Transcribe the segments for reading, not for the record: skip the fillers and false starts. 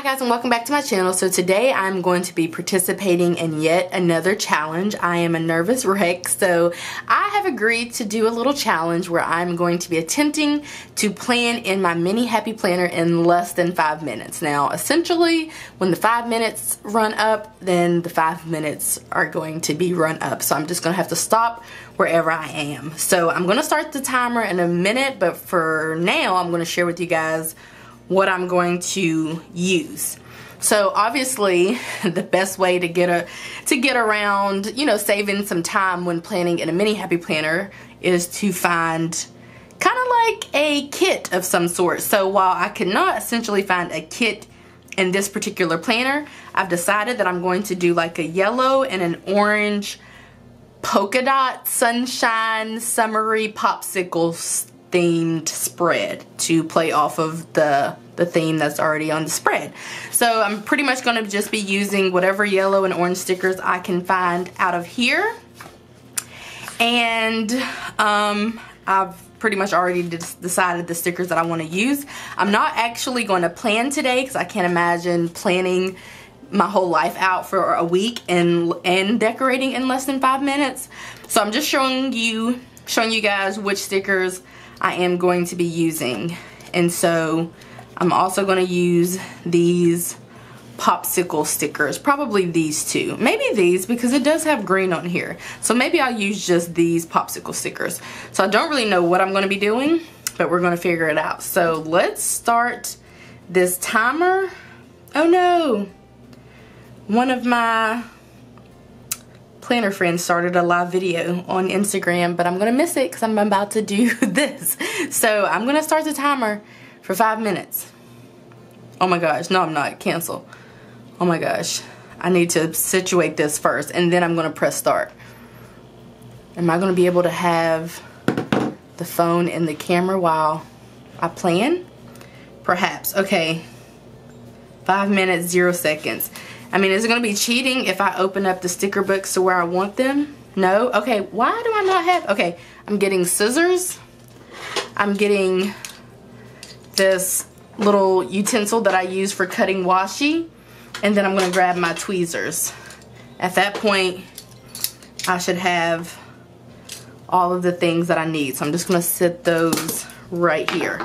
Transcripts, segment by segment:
guys, and welcome back to my channel. So today I'm going to be participating in yet another challenge. I am a nervous wreck, so I have agreed to do a little challenge where I'm going to be attempting to plan in my mini happy planner in less than 5 minutes. Now essentially when the 5 minutes run up, then the 5 minutes are going to be run up, so I'm just gonna have to stop wherever I am. So I'm gonna start the timer in a minute, but for now I'm gonna share with you guys what I'm going to use. So obviously the best way to get around, you know, saving some time when planning in a mini happy planner is to find kind of like a kit of some sort. So while I could not essentially find a kit in this particular planner, I've decided that I'm going to do like a yellow and an orange polka dot sunshine summery popsicles themed spread to play off of the theme that's already on the spread. So I'm pretty much going to just be using whatever yellow and orange stickers I can find out of here. And I've pretty much already decided the stickers that I want to use. I'm not actually going to plan today because I can't imagine planning my whole life out for a week and decorating in less than 5 minutes. So I'm just showing you guys which stickers I am going to be using. And so I'm also going to use these popsicle stickers, probably these two, maybe these because it does have green on here, so maybe I'll use just these popsicle stickers. So I don't really know what I'm going to be doing, but we're going to figure it out. So let's start this timer. Oh no, one of my planner friends started a live video on Instagram, but I'm gonna miss it because I'm about to do this. So I'm gonna start the timer for 5 minutes. Oh my gosh, no I'm not, cancel. Oh my gosh, I need to situate this first and then I'm gonna press start. Am I gonna be able to have the phone and the camera while I plan? Perhaps. Okay, 5 minutes, 0 seconds. I mean, is it going to be cheating if I open up the sticker books to where I want them? No? Okay, why do I not have... Okay, I'm getting scissors. I'm getting this little utensil that I use for cutting washi. And then I'm going to grab my tweezers. At that point, I should have all of the things that I need. So I'm just going to sit those right here.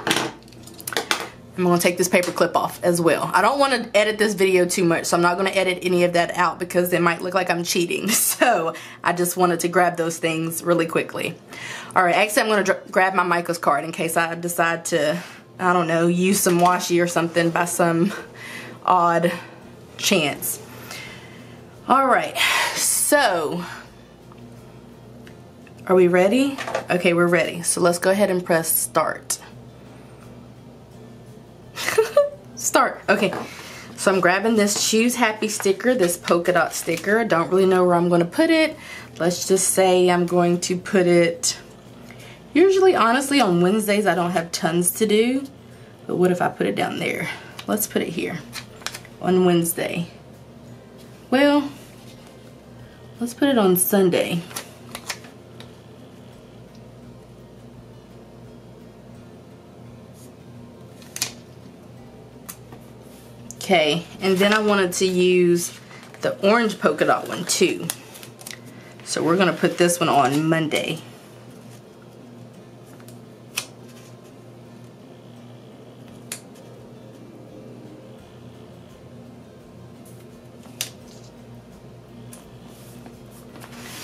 I'm going to take this paper clip off as well. I don't want to edit this video too much, so I'm not going to edit any of that out because it might look like I'm cheating. So I just wanted to grab those things really quickly. Alright, actually I'm going to grab my Michael's card in case I decide to, I don't know, use some washi or something by some odd chance. Alright, so are we ready? Okay, we're ready. So let's go ahead and press start. Start. Okay, so I'm grabbing this Choose Happy sticker, this polka dot sticker. I don't really know where I'm going to put it. Let's just say I'm going to put it, usually honestly on Wednesdays I don't have tons to do, but what if I put it down there? Let's put it here on Wednesday. Well, let's put it on Sunday. Okay, and then I wanted to use the orange polka dot one too. So we're gonna put this one on Monday.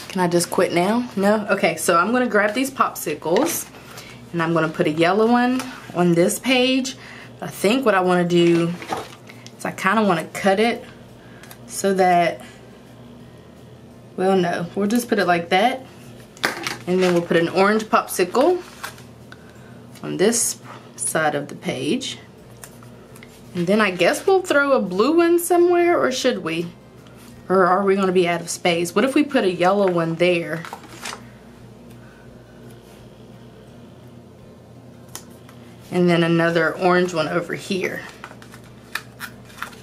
Can I just quit now? No? Okay, so I'm gonna grab these popsicles and I'm gonna put a yellow one on this page. I think what I wanna do, so I kind of want to cut it so that, well no, we'll just put it like that. And then we'll put an orange popsicle on this side of the page. And then I guess we'll throw a blue one somewhere, or should we? Or are we going to be out of space? What if we put a yellow one there? And then another orange one over here.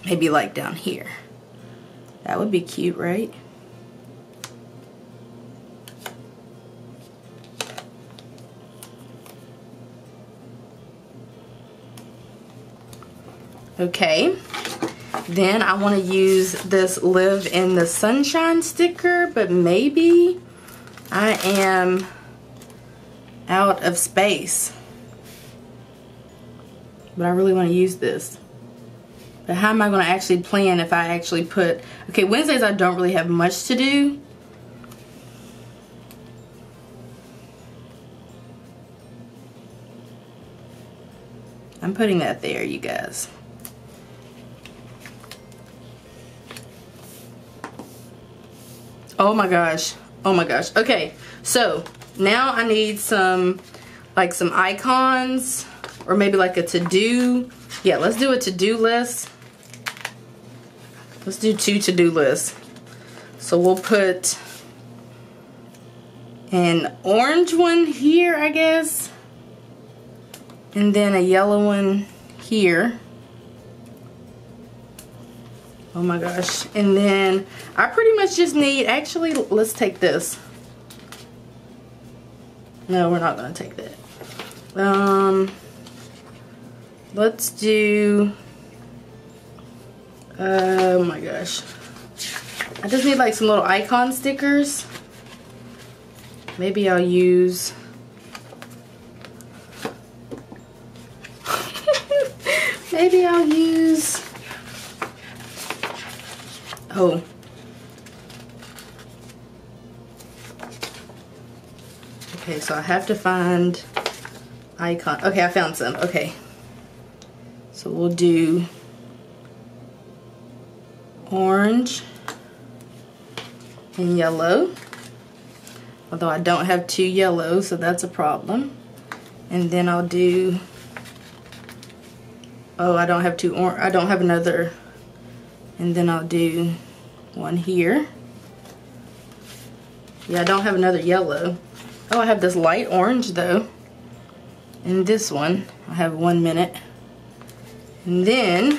Maybe like down here. That would be cute, right? Okay. Then I want to use this Live in the Sunshine sticker, but maybe I am out of space. But I really want to use this. But how am I going to actually plan if I actually put... Okay, Wednesdays I don't really have much to do. I'm putting that there, you guys. Oh my gosh. Oh my gosh. Okay, so now I need some, like some icons, or maybe like a to-do. Yeah, let's do a to-do list. Let's do 2 to-do lists. So we'll put an orange one here, I guess. And then a yellow one here. Oh my gosh. And then I pretty much just need, actually, let's take this. No, we're not going to take that. Let's do, oh my gosh. I just need like some little icon stickers. Maybe I'll use, maybe I'll use, oh. Okay, so I have to find icon. Okay, I found some. Okay. So we'll do orange and yellow. Although I don't have 2 yellows, so that's a problem. And then I'll do, oh, I don't have 2 orange, I don't have another. And then I'll do one here. Yeah, I don't have another yellow. Oh, I have this light orange though. And this one, I have 1 minute. And then,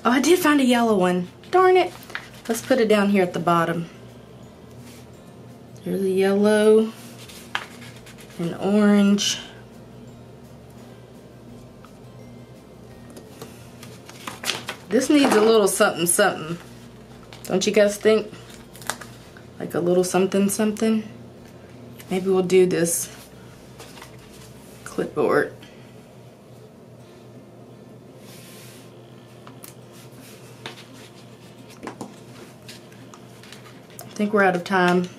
oh, I did find a yellow one. Darn it. Let's put it down here at the bottom. There's a yellow and orange. This needs a little something something. Don't you guys think? Like a little something something. Maybe we'll do this clipboard. I think we're out of time.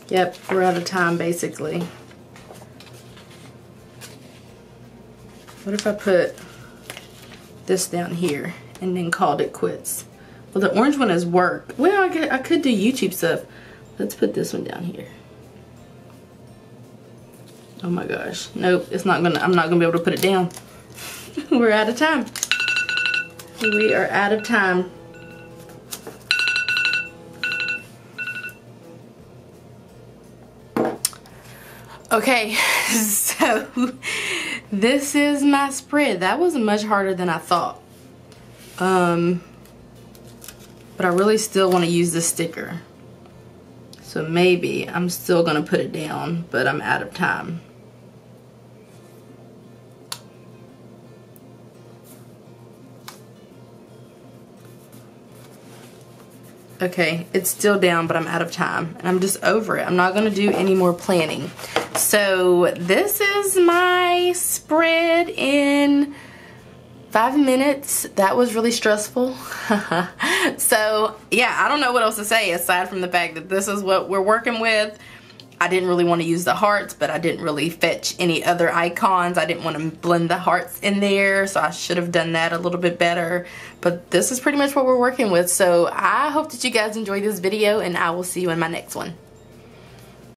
Yep, we're out of time basically. What if I put this down here and then called it quits? Well, the orange one has worked. Well, I could do YouTube stuff. Let's put this one down here. Oh my gosh. Nope, it's not gonna, I'm not gonna be able to put it down. We're out of time. We are out of time. Okay, so this is my spread. That was much harder than I thought. But I really still want to use this sticker. So maybe I'm still going to put it down, but I'm out of time. Okay, it's still down, but I'm out of time. And I'm just over it. I'm not going to do any more planning. So this is my spread in 5 minutes. That was really stressful. So yeah, I don't know what else to say aside from the fact that this is what we're working with. I didn't really want to use the hearts, but I didn't really fetch any other icons. I didn't want to blend the hearts in there, so I should have done that a little bit better. But this is pretty much what we're working with. So I hope that you guys enjoyed this video, and I will see you in my next one.